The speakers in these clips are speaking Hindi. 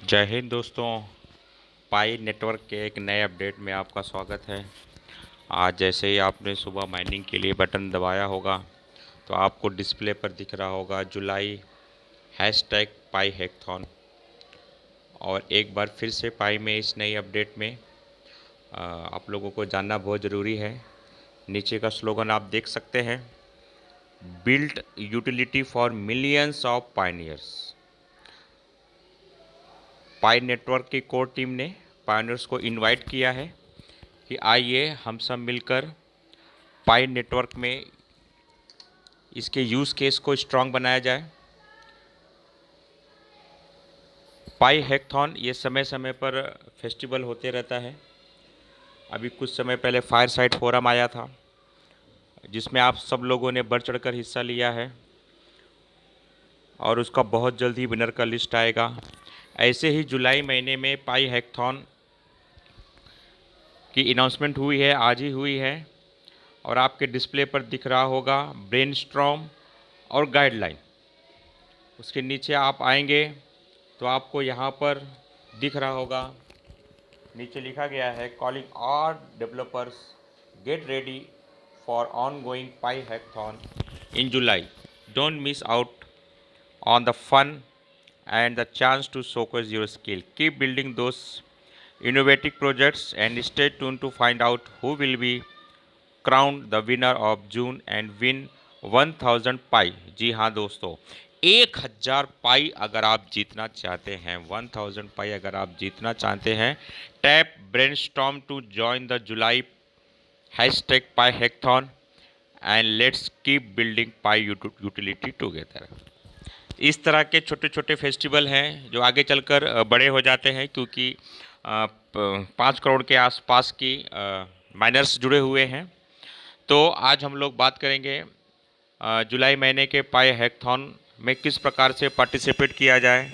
जय हिंद दोस्तों। पाई नेटवर्क के एक नए अपडेट में आपका स्वागत है। आज जैसे ही आपने सुबह माइनिंग के लिए बटन दबाया होगा तो आपको डिस्प्ले पर दिख रहा होगा जुलाई हैशटैग पाई हैकथॉन। और एक बार फिर से पाई में इस नई अपडेट में आप लोगों को जानना बहुत ज़रूरी है। नीचे का स्लोगन आप देख सकते हैं, build utility for millions of pioneers. Pi network की कोर टीम ने पायनियर्स को इनवाइट किया है कि आइए हम सब मिलकर पाई नेटवर्क में इसके यूज़ केस को स्ट्रॉन्ग बनाया जाए। पाई हैकथॉन ये समय समय पर फेस्टिवल होते रहता है। अभी कुछ समय पहले फायर साइट फोरम आया था जिसमें आप सब लोगों ने बढ़ चढ़कर हिस्सा लिया है और उसका बहुत जल्द ही विनर का लिस्ट आएगा। ऐसे ही जुलाई महीने में पाई हैकथॉन की अनाउंसमेंट हुई है, आज ही हुई है और आपके डिस्प्ले पर दिख रहा होगा ब्रेनस्टॉर्म और गाइडलाइन। उसके नीचे आप आएंगे तो आपको यहाँ पर दिख रहा होगा, नीचे लिखा गया है calling all developers get ready for on going pi hackathon in July, don't miss out on the fun and the chance to showcase your skill. Keep building those innovative projects and stay tuned to find out who will be crowned the winner of June and win 1000 पाई। जी हाँ दोस्तों, 1000 पाई अगर आप जीतना चाहते हैं, 1000 पाई अगर आप जीतना चाहते हैं, tap Brainstorm to join the July hashtag Pi hackathon and let's keep building Pi utility together. इस तरह के छोटे छोटे फेस्टिवल हैं जो आगे चलकर बड़े हो जाते हैं, क्योंकि 5 करोड़ के आसपास की माइनर्स जुड़े हुए हैं। तो आज हम लोग बात करेंगे जुलाई महीने के पाई हैकथॉन में किस प्रकार से पार्टिसिपेट किया जाए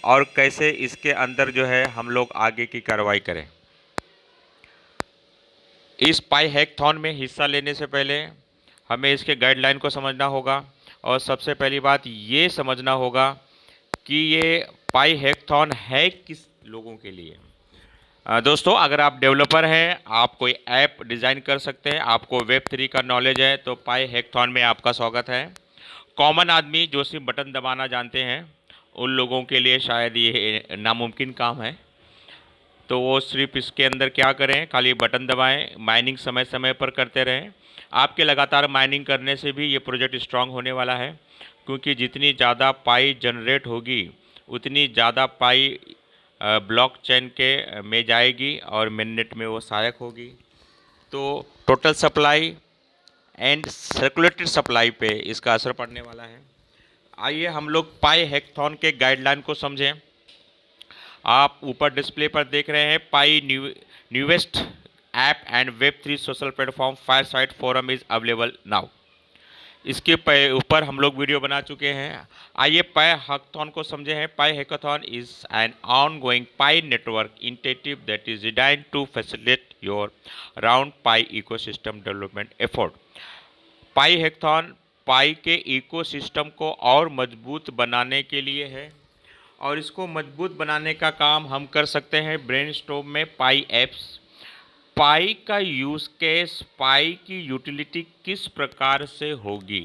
और कैसे इसके अंदर जो है हम लोग आगे की कार्रवाई करें। इस पाई हैकथॉन में हिस्सा लेने से पहले हमें इसके गाइडलाइन को समझना होगा और सबसे पहली बात ये समझना होगा कि ये पाई हैकथॉन है किस लोगों के लिए। दोस्तों, अगर आप डेवलपर हैं, आप कोई ऐप डिज़ाइन कर सकते हैं, आपको वेब 3 का नॉलेज है, तो पाई हैकथॉन में आपका स्वागत है। कॉमन आदमी जो सिर्फ बटन दबाना जानते हैं, उन लोगों के लिए शायद ये नामुमकिन काम है। तो वो सिर्फ इसके अंदर क्या करें, खाली बटन दबाएं, माइनिंग समय समय पर करते रहें। आपके लगातार माइनिंग करने से भी ये प्रोजेक्ट स्ट्रांग होने वाला है, क्योंकि जितनी ज़्यादा पाई जनरेट होगी उतनी ज़्यादा पाई ब्लॉकचेन के में जाएगी और मेननेट में वो सहायक होगी। तो total supply and circulated supply पे इसका असर पड़ने वाला है। आइए हम लोग पाई हैकथॉन के गाइडलाइन को समझें। आप ऊपर डिस्प्ले पर देख रहे हैं Pi newest app and web 3 social platform fireside forum is available now. इसके ऊपर हम लोग वीडियो बना चुके हैं। आइए पाई हैकाथॉन को समझे हैं। Pi hackathon is an ongoing Pi network initiative that is designed to facilitate your round Pi ecosystem development effort. Pi hackathon Pi के इकोसिस्टम को और मजबूत बनाने के लिए है और इसको मजबूत बनाने का काम हम कर सकते हैं ब्रेनस्टॉर्म में पाई एप्स। पाई का यूज़ केस, पाई की यूटिलिटी किस प्रकार से होगी,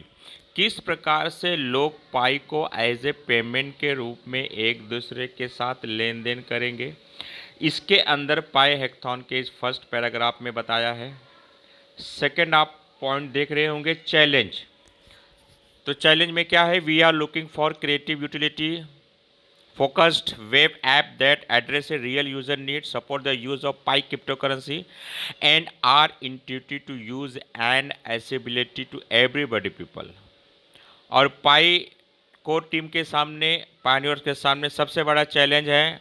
किस प्रकार से लोग पाई को एज ए पेमेंट के रूप में एक दूसरे के साथ लेन देन करेंगे, इसके अंदर पाई हैकाथॉन के इस फर्स्ट पैराग्राफ में बताया है। सेकंड आप पॉइंट देख रहे होंगे चैलेंज। तो चैलेंज में क्या है, we are looking for creative utility focused web app that address a real user need, support the use of Pi cryptocurrency and are intuitive to use and accessibility to everybody people। और पाई कोर टीम के सामने, पायनियर्स के सामने सबसे बड़ा चैलेंज है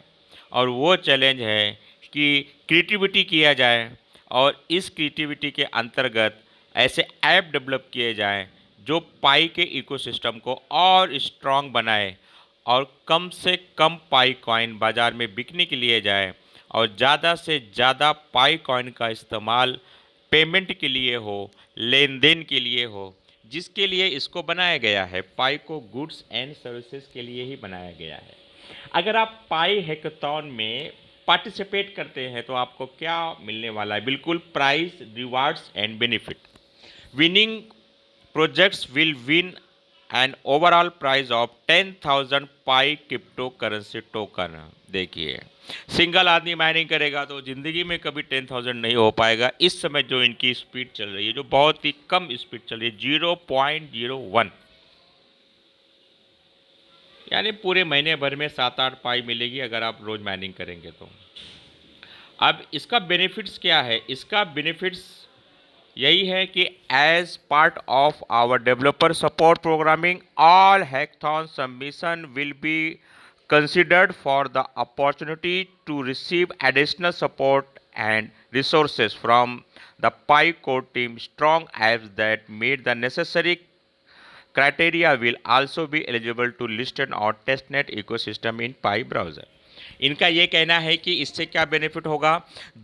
और वो चैलेंज है कि क्रिएटिविटी किया जाए और इस क्रिएटिविटी के अंतर्गत ऐसे ऐप डेवलप किए जाएं जो पाई के इकोसिस्टम को और स्ट्रॉन्ग बनाए और कम से कम पाई कॉइन बाज़ार में बिकने के लिए जाए और ज़्यादा से ज़्यादा पाई कॉइन का इस्तेमाल पेमेंट के लिए हो, लेन देन के लिए हो, जिसके लिए इसको बनाया गया है। पाई को गुड्स एंड सर्विसेज के लिए ही बनाया गया है। अगर आप पाई हैकाथॉन में पार्टिसिपेट करते हैं तो आपको क्या मिलने वाला है? बिल्कुल prize, rewards and benefit. Winning projects will win an overall prize of 10,000 Pi crypto currency token. देखिए, सिंगल आदमी माइनिंग करेगा तो जिंदगी में कभी 10,000 नहीं हो पाएगा। इस समय जो इनकी स्पीड चल रही है, जो बहुत ही कम स्पीड चल रही है, 0.01, यानी पूरे महीने भर में 7-8 पाई मिलेगी अगर आप रोज माइनिंग करेंगे तो। अब इसका बेनिफिट्स क्या है? इसका बेनिफिट्स यही है कि as part of our developer support programming, all hackathon submission will be considered for the opportunity to receive additional support and resources from the Pi core team. Strong apps that meet the necessary criteria will also be eligible to listed on testnet ecosystem in Pi browser. इनका ये कहना है कि इससे क्या बेनिफिट होगा?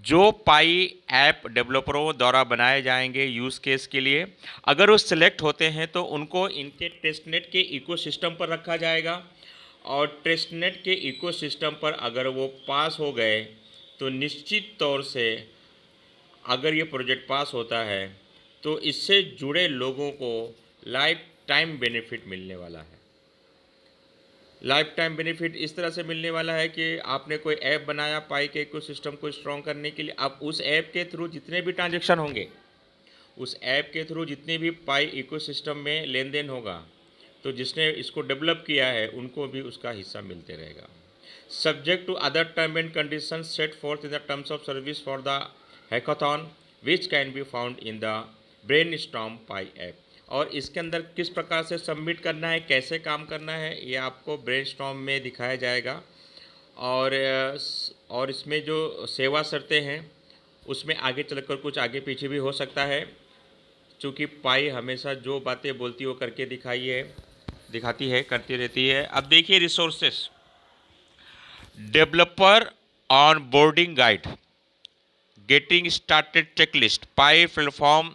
जो पाई ऐप डेवलपरों द्वारा बनाए जाएंगे यूज़ केस के लिए, अगर वो सिलेक्ट होते हैं तो उनको इनके टेस्टनेट के इकोसिस्टम पर रखा जाएगा, और टेस्टनेट के इकोसिस्टम पर अगर वो पास हो गए तो निश्चित तौर से अगर ये प्रोजेक्ट पास होता है तो इससे जुड़े लोगों को लाइफ टाइम बेनिफिट मिलने वाला है। लाइफ टाइम बेनिफिट इस तरह से मिलने वाला है कि आपने कोई ऐप बनाया पाई के इकोसिस्टम को स्ट्रॉन्ग करने के लिए, अब उस ऐप के थ्रू जितने भी ट्रांजेक्शन होंगे, उस ऐप के थ्रू जितने भी पाई इकोसिस्टम में लेन देन होगा, तो जिसने इसको डेवलप किया है उनको भी उसका हिस्सा मिलते रहेगा। Subject to other term and condition set forth in the terms of service for the hackathon which can be found in the Brainstorm Pi app. और इसके अंदर किस प्रकार से सबमिट करना है, कैसे काम करना है, ये आपको ब्रेनस्टॉर्म में दिखाया जाएगा। और इसमें जो सेवा शर्तें हैं उसमें आगे चलकर कुछ आगे पीछे भी हो सकता है, क्योंकि पाई हमेशा जो बातें बोलती है वो करके दिखाती है, करती रहती है। अब देखिए resources, developer onboarding guide, getting started checklist, Pi platform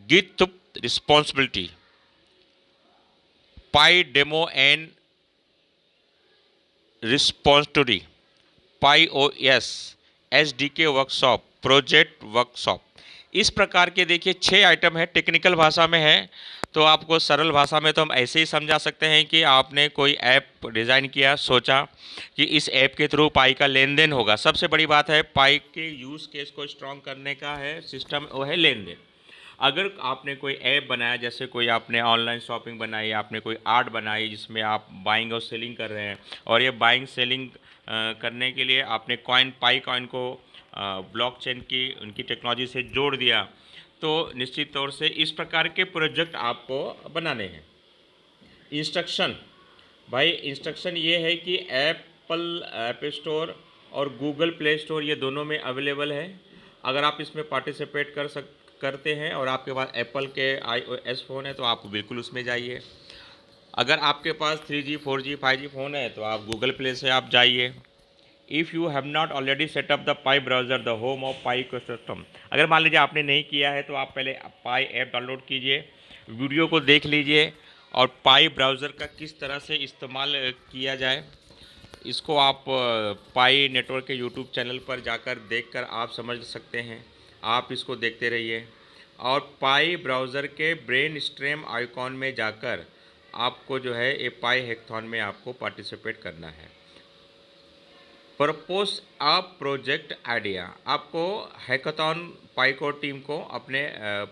git responsibility, Pi demo and responsibility, Pi OS SDK workshop, project workshop. इस प्रकार के देखिए 6 आइटम है। टेक्निकल भाषा में है तो आपको सरल भाषा में तो हम ऐसे ही समझा सकते हैं कि आपने कोई ऐप डिज़ाइन किया, सोचा कि इस ऐप के थ्रू पाई का लेन देन होगा। सबसे बड़ी बात है पाई के यूज़ केस को स्ट्रॉन्ग करने का है सिस्टम, वो है लेन देन। अगर आपने कोई ऐप बनाया, जैसे कोई आपने ऑनलाइन शॉपिंग बनाई, आपने कोई आर्ट बनाई जिसमें आप बाइंग और सेलिंग कर रहे हैं, और ये बाइंग सेलिंग करने के लिए आपने पाई कॉइन को ब्लॉकचेन की उनकी टेक्नोलॉजी से जोड़ दिया, तो निश्चित तौर से इस प्रकार के प्रोजेक्ट आपको बनाने हैं। इंस्ट्रक्शन, भाई इंस्ट्रक्शन ये है कि एप्पल ऐप स्टोर और गूगल प्ले स्टोर ये दोनों में अवेलेबल है। अगर आप इसमें पार्टिसिपेट करते हैं और आपके पास एप्पल के iOS फ़ोन है तो आप बिल्कुल उसमें जाइए। अगर आपके पास 3G 4G 5G फ़ोन है तो आप गूगल प्ले से आप जाइए। If you have not already setup the pi browser the home of pi ecosystem, अगर मान लीजिए आपने नहीं किया है तो आप पहले पाई ऐप डाउनलोड कीजिए, वीडियो को देख लीजिए, और पाई ब्राउज़र का किस तरह से इस्तेमाल किया जाए इसको आप पाई नेटवर्क के यूट्यूब चैनल पर जाकर देखकर आप समझ सकते हैं। आप इसको देखते रहिए, और पाई ब्राउज़र के ब्रेन स्ट्रेम आइकॉन में जाकर आपको जो है ये पाई हैकाथॉन में आपको पार्टिसिपेट करना है। प्रपोज अ प्रोजेक्ट आइडिया, आपको हैकाथॉन पाई कोर टीम को अपने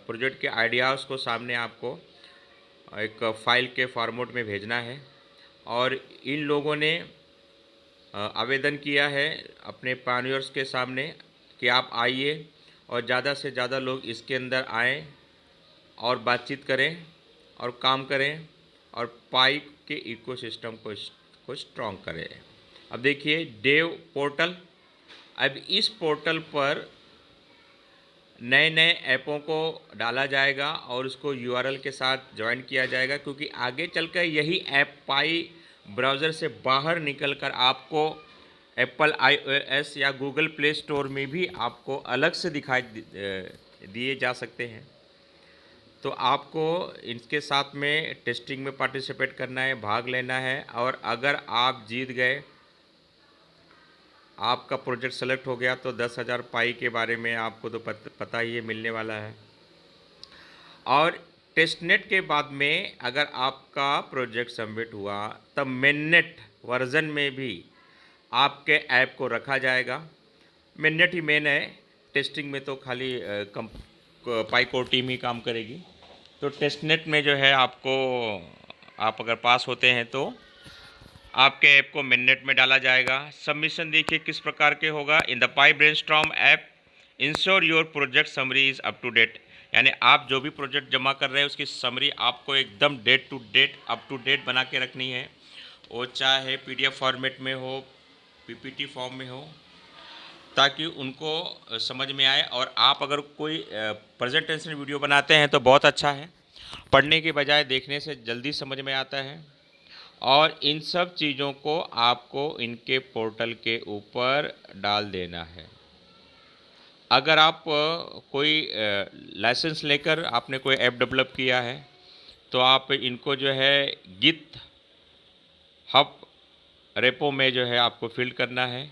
प्रोजेक्ट के आइडियाज़ को सामने आपको एक फ़ाइल के फॉर्मेट में भेजना है। और इन लोगों ने आवेदन किया है अपने पायनियर्स के सामने कि आप आइए और ज़्यादा से ज़्यादा लोग इसके अंदर आएँ और बातचीत करें और काम करें और पाई के इकोसिस्टम को स्ट्रॉन्ग करें। अब देखिए डेव पोर्टल, अब इस पोर्टल पर नए नए ऐपों को डाला जाएगा और उसको यूआरएल के साथ ज्वाइन किया जाएगा, क्योंकि आगे चलकर यही ऐप पाई ब्राउज़र से बाहर निकलकर आपको एप्पल iOS या गूगल प्ले स्टोर में भी आपको अलग से दिखाई दिए जा सकते हैं। तो आपको इनके साथ में टेस्टिंग में पार्टिसिपेट करना है, भाग लेना है, और अगर आप जीत गए, आपका प्रोजेक्ट सेलेक्ट हो गया, तो 10,000 पाई के बारे में आपको तो पता ही है, मिलने वाला है। और टेस्टनेट के बाद में अगर आपका प्रोजेक्ट सबमिट हुआ, तब मेननेट वर्जन में भी आपके ऐप को रखा जाएगा। मेननेट ही मेन है, टेस्टिंग में तो खाली पाई कोर टीम ही काम करेगी। तो टेस्टनेट में जो है आपको, आप अगर पास होते हैं तो आपके ऐप को मिनट में डाला जाएगा। सबमिशन देखिए किस प्रकार के होगा। In the Pi Brainstorm app ensure your project summary is up to date, यानी आप जो भी प्रोजेक्ट जमा कर रहे हैं उसकी समरी आपको एकदम date to date, up to date बना के रखनी है। वो चाहे PDF फॉर्मेट में हो, PPT फॉर्म में हो, ताकि उनको समझ में आए। और आप अगर कोई प्रेजेंटेशन वीडियो बनाते हैं तो बहुत अच्छा है, पढ़ने के बजाय देखने से जल्दी समझ में आता है। और इन सब चीज़ों को आपको इनके पोर्टल के ऊपर डाल देना है। अगर आप कोई लाइसेंस लेकर आपने कोई ऐप डेवलप किया है, तो आप इनको जो है गिट हब रेपो में जो है आपको फिल्ड करना है।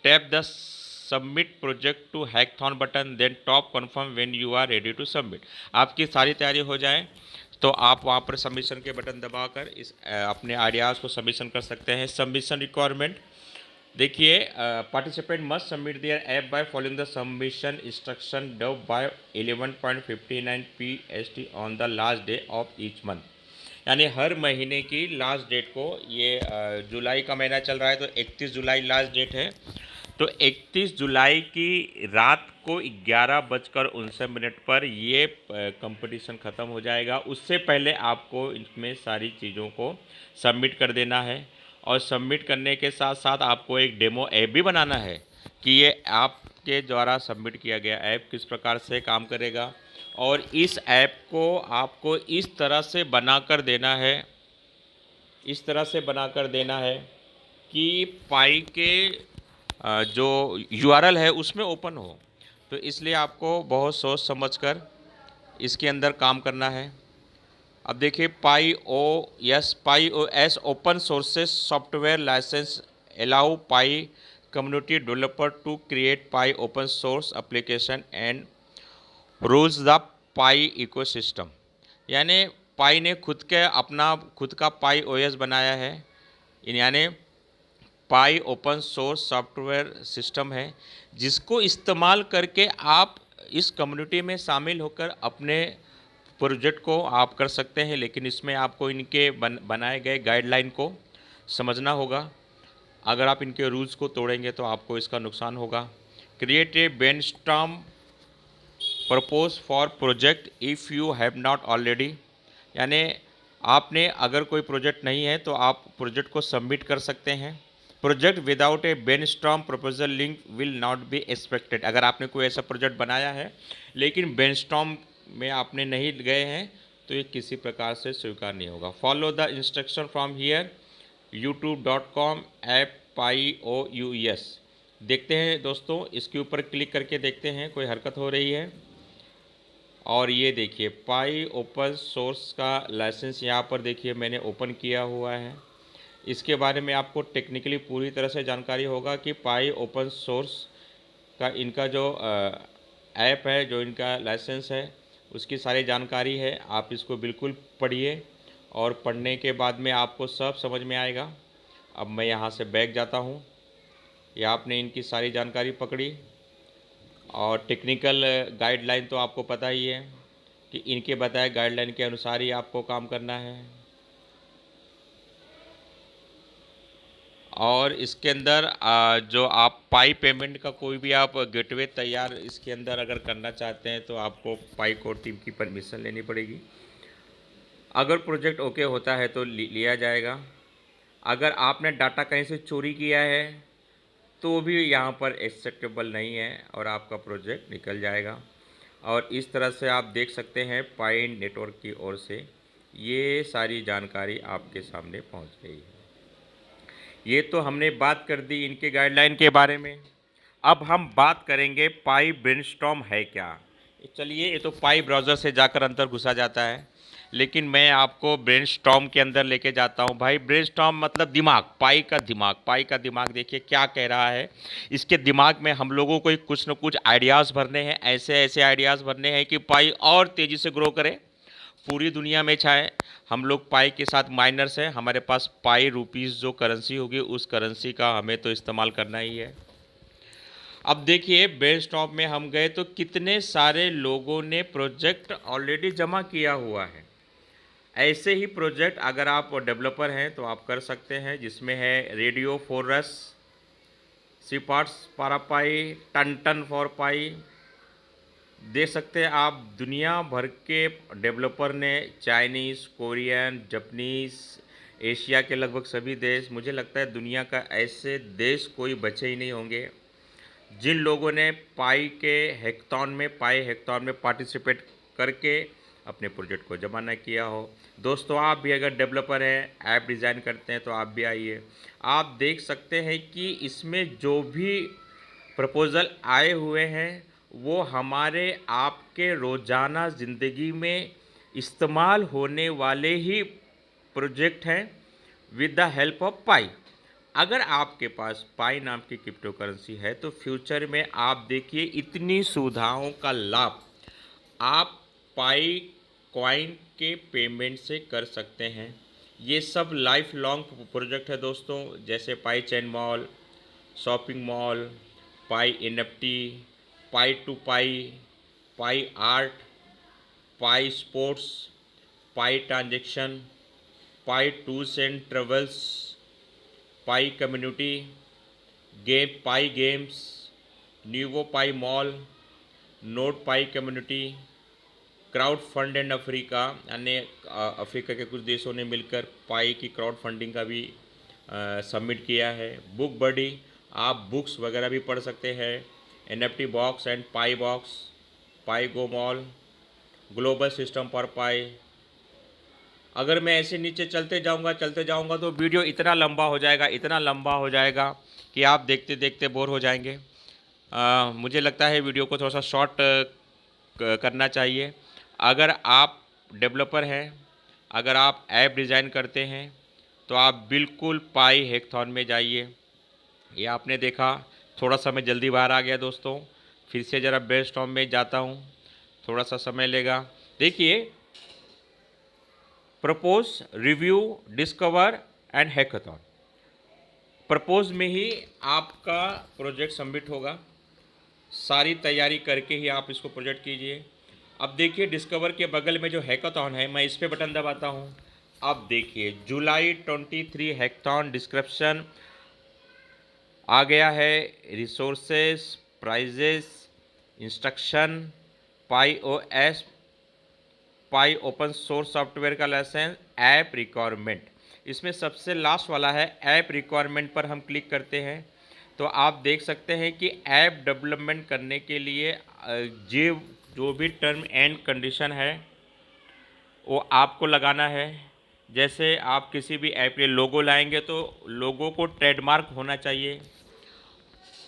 Tap the submit project to hackathon button, then top confirm when you are ready to submit. आपकी सारी तैयारी हो जाए तो आप वहाँ पर सबमिशन के बटन दबाकर इस अपने आइडियाज़ को सबमिशन कर सकते हैं। सबमिशन रिक्वायरमेंट देखिए, participant must submit their app by following the submission instruction dub by 11:59 PST on the last day of each month, यानी हर महीने की लास्ट डेट को, ये जुलाई का महीना चल रहा है तो 31 जुलाई लास्ट डेट है, तो 31 जुलाई की रात को 11:59 पर ये कंपटीशन ख़त्म हो जाएगा। उससे पहले आपको इसमें सारी चीज़ों को सबमिट कर देना है। और सबमिट करने के साथ साथ आपको एक डेमो ऐप भी बनाना है कि ये आपके द्वारा सबमिट किया गया ऐप किस प्रकार से काम करेगा। और इस ऐप को आपको इस तरह से बनाकर देना है, इस तरह से बनाकर देना है कि पाई के जो URL है उसमें ओपन हो। तो इसलिए आपको बहुत सोच समझकर इसके अंदर काम करना है। अब देखिए, Pi O S open sources software license allow Pi community developer to create Pi open source application and rules the Pi ecosystem, यानी पाई ने खुद का पाई OS बनाया है। यानी पाई ओपन सोर्स सॉफ्टवेयर सिस्टम है जिसको इस्तेमाल करके आप इस कम्युनिटी में शामिल होकर अपने प्रोजेक्ट को आप कर सकते हैं। लेकिन इसमें आपको इनके बनाए गए गाइडलाइन को समझना होगा। अगर आप इनके रूल्स को तोड़ेंगे तो आपको इसका नुकसान होगा। Create a brainstorm propose for project if you have not already, यानी आपने अगर कोई प्रोजेक्ट नहीं है तो आप प्रोजेक्ट को सबमिट कर सकते हैं। Project without A brainstorm proposal link will not be expected, अगर आपने कोई ऐसा प्रोजेक्ट बनाया है लेकिन ब्रेनस्टॉर्म में आपने नहीं गए हैं तो ये किसी प्रकार से स्वीकार नहीं होगा। Follow the instruction from here youtube.com app PyOUS। देखते हैं दोस्तों, इसके ऊपर क्लिक करके देखते हैं कोई हरकत हो रही है। और ये देखिए, पाई ओपन सोर्स का लाइसेंस यहाँ पर देखिए मैंने ओपन किया हुआ है। इसके बारे में आपको टेक्निकली पूरी तरह से जानकारी होगा कि पाई ओपन सोर्स का इनका जो ऐप है, जो इनका लाइसेंस है, उसकी सारी जानकारी है। आप इसको बिल्कुल पढ़िए और पढ़ने के बाद में आपको सब समझ में आएगा। अब मैं यहाँ से बैक जाता हूँ। ये आपने इनकी सारी जानकारी पकड़ी और टेक्निकल गाइडलाइन तो आपको पता ही है कि इनके बताए गाइडलाइन के अनुसार ही आपको काम करना है। और इसके अंदर जो आप पाई पेमेंट का कोई भी आप गेटवे तैयार इसके अंदर अगर करना चाहते हैं तो आपको पाई कोर टीम की परमिशन लेनी पड़ेगी। अगर प्रोजेक्ट ओके होता है तो लिया जाएगा। अगर आपने डाटा कहीं से चोरी किया है तो भी यहाँ पर एक्सेप्टेबल नहीं है और आपका प्रोजेक्ट निकल जाएगा। और इस तरह से आप देख सकते हैं पाई नेटवर्क की ओर से ये सारी जानकारी आपके सामने पहुँच गई है। ये तो हमने बात कर दी इनके गाइडलाइन के बारे में। अब हम बात करेंगे पाई ब्रेनस्टॉर्म है क्या। चलिए, ये तो पाई ब्राउज़र से जाकर अंदर घुसा जाता है, लेकिन मैं आपको ब्रेनस्टॉर्म के अंदर लेके जाता हूँ भाई। ब्रेनस्टॉर्म मतलब दिमाग, पाई का दिमाग। पाई का दिमाग देखिए क्या कह रहा है। इसके दिमाग में हम लोगों को कुछ न कुछ आइडियाज़ भरने हैं, ऐसे ऐसे आइडियाज़ भरने हैं कि पाई और तेज़ी से ग्रो करे, पूरी दुनिया में छाए। हम लोग पाई के साथ माइनर्स हैं, हमारे पास पाई रुपीज़ जो करेंसी होगी उस करेंसी का हमें तो इस्तेमाल करना ही है। अब देखिए, ब्रेनस्टॉर्म में हम गए तो कितने सारे लोगों ने प्रोजेक्ट ऑलरेडी जमा किया हुआ है। ऐसे ही प्रोजेक्ट अगर आप डेवलपर हैं तो आप कर सकते हैं, जिसमें है रेडियो फोरस, सीपार्ट्स पारापाई, टन टन फॉर पाई। देख सकते हैं आप, दुनिया भर के डेवलपर ने, चाइनीज़, कोरियन, जापानीज़, एशिया के लगभग सभी देश, मुझे लगता है दुनिया का ऐसे देश कोई बचे ही नहीं होंगे जिन लोगों ने पाई हैकाथॉन में पार्टिसिपेट करके अपने प्रोजेक्ट को जमा न किया हो। दोस्तों, आप भी अगर डेवलपर हैं, ऐप डिज़ाइन करते हैं तो आप भी आइए। आप देख सकते हैं कि इसमें जो भी प्रपोज़ल आए हुए हैं वो हमारे आपके रोज़ाना ज़िंदगी में इस्तेमाल होने वाले ही प्रोजेक्ट हैं विद द हेल्प ऑफ पाई। अगर आपके पास पाई नाम की क्रिप्टो करेंसी है तो फ्यूचर में आप देखिए इतनी सुविधाओं का लाभ आप पाई कॉइन के पेमेंट से कर सकते हैं। ये सब लाइफ लॉन्ग प्रोजेक्ट है दोस्तों, जैसे Pi chain mall, shopping mall, Pi NFT, Pi to Pi, Pi art, Pi sports, Pi transaction, Pi tours and travels, Pi community, Pi games, nuvo Pi mall, note Pi community, crowd fund and Africa, यानी अफ्रीका के कुछ देशों ने मिलकर पाई की क्राउड फंडिंग का भी सबमिट किया है। बुक बडी, आप बुक्स वगैरह भी पढ़ सकते हैं। NFT box and pi box, pi go mall, global system पर पाई। अगर मैं ऐसे नीचे चलते जाऊंगा तो वीडियो इतना लंबा हो जाएगा, इतना लंबा हो जाएगा कि आप देखते देखते बोर हो जाएंगे। मुझे लगता है वीडियो को थोड़ा सा शॉर्ट करना चाहिए। अगर आप डेवलपर हैं, अगर आप ऐप डिज़ाइन करते हैं तो आप बिल्कुल पाई हैकाथॉन में जाइए। ये आपने देखा, थोड़ा सा मैं जल्दी बाहर आ गया दोस्तों, फिर से ज़रा ब्रेनस्टॉर्म में जाता हूँ, थोड़ा सा समय लेगा। देखिए, propose, review, discover and hackathon. Propose में ही आपका प्रोजेक्ट सबमिट होगा, सारी तैयारी करके ही आप इसको प्रोजेक्ट कीजिए। अब देखिए, डिस्कवर के बगल में जो हैकाथॉन है, मैं इस पर बटन दबाता हूँ। अब देखिए, जुलाई 23 हैकाथॉन डिस्क्रिप्शन आ गया है, रिसोर्सेस, प्राइजेस, इंस्ट्रक्शन, पाई ओएस, पाई ओपन सोर्स सॉफ्टवेयर का लाइसेंस, ऐप रिक्वायरमेंट। इसमें सबसे लास्ट वाला है ऐप रिक्वायरमेंट, पर हम क्लिक करते हैं तो आप देख सकते हैं कि ऐप डेवलपमेंट करने के लिए जो भी टर्म एंड कंडीशन है वो आपको लगाना है। जैसे आप किसी भी ऐप के लोगो लाएंगे तो लोगो को ट्रेडमार्क होना चाहिए।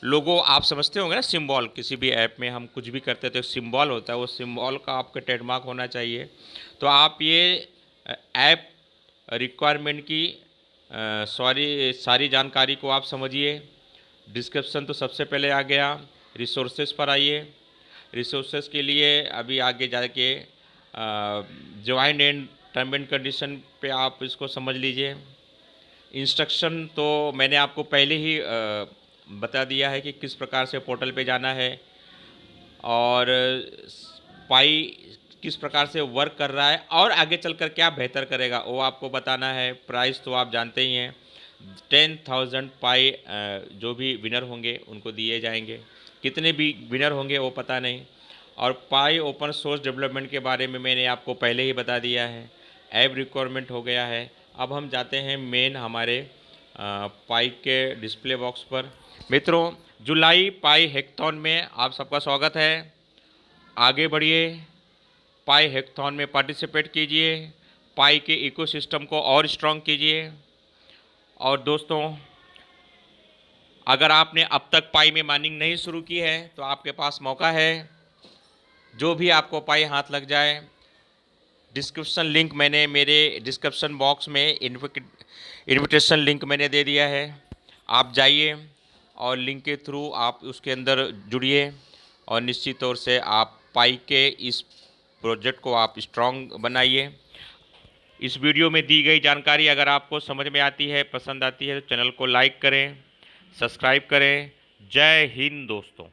लोगो आप समझते होंगे ना, सिंबल, किसी भी ऐप में हम कुछ भी करते हैं तो सिंबल होता है, वो सिंबल का आपका ट्रेडमार्क होना चाहिए। तो आप ये ऐप रिक्वायरमेंट की सारी जानकारी को आप समझिए। डिस्क्रिप्शन तो सबसे पहले आ गया। रिसोर्सेज पर आइए। रिसोर्सेज के लिए अभी आगे जाके join and term and condition पे आप इसको समझ लीजिए। इंस्ट्रक्शन तो मैंने आपको पहले ही बता दिया है कि किस प्रकार से पोर्टल पे जाना है और पाई किस प्रकार से वर्क कर रहा है और आगे चलकर क्या बेहतर करेगा वो आपको बताना है। प्राइस तो आप जानते ही हैं, 10,000 पाई जो भी विनर होंगे उनको दिए जाएंगे। कितने भी विनर होंगे वो पता नहीं। और पाई ओपन सोर्स डेवलपमेंट के बारे में मैंने आपको पहले ही बता दिया है। ऐप रिक्वायरमेंट हो गया है। अब हम जाते हैं मेन हमारे पाई के डिस्प्ले बॉक्स पर। मित्रों, जुलाई पाई हैकाथॉन में आप सबका स्वागत है। आगे बढ़िए, पाई हैकाथॉन में पार्टिसिपेट कीजिए, पाई के इकोसिस्टम को और स्ट्रॉन्ग कीजिए। और दोस्तों, अगर आपने अब तक पाई में माइनिंग नहीं शुरू की है तो आपके पास मौका है। जो भी आपको पाई हाथ लग जाए, डिस्क्रिप्शन लिंक मैंने मेरे डिस्क्रिप्शन बॉक्स में इनविटेशन लिंक मैंने दे दिया है। आप जाइए और लिंक के थ्रू आप उसके अंदर जुड़िए और निश्चित तौर से आप पाई के इस प्रोजेक्ट को आप स्ट्रॉन्ग बनाइए। इस वीडियो में दी गई जानकारी अगर आपको समझ में आती है, पसंद आती है, तो चैनल को लाइक करें, सब्सक्राइब करें। जय हिंद दोस्तों।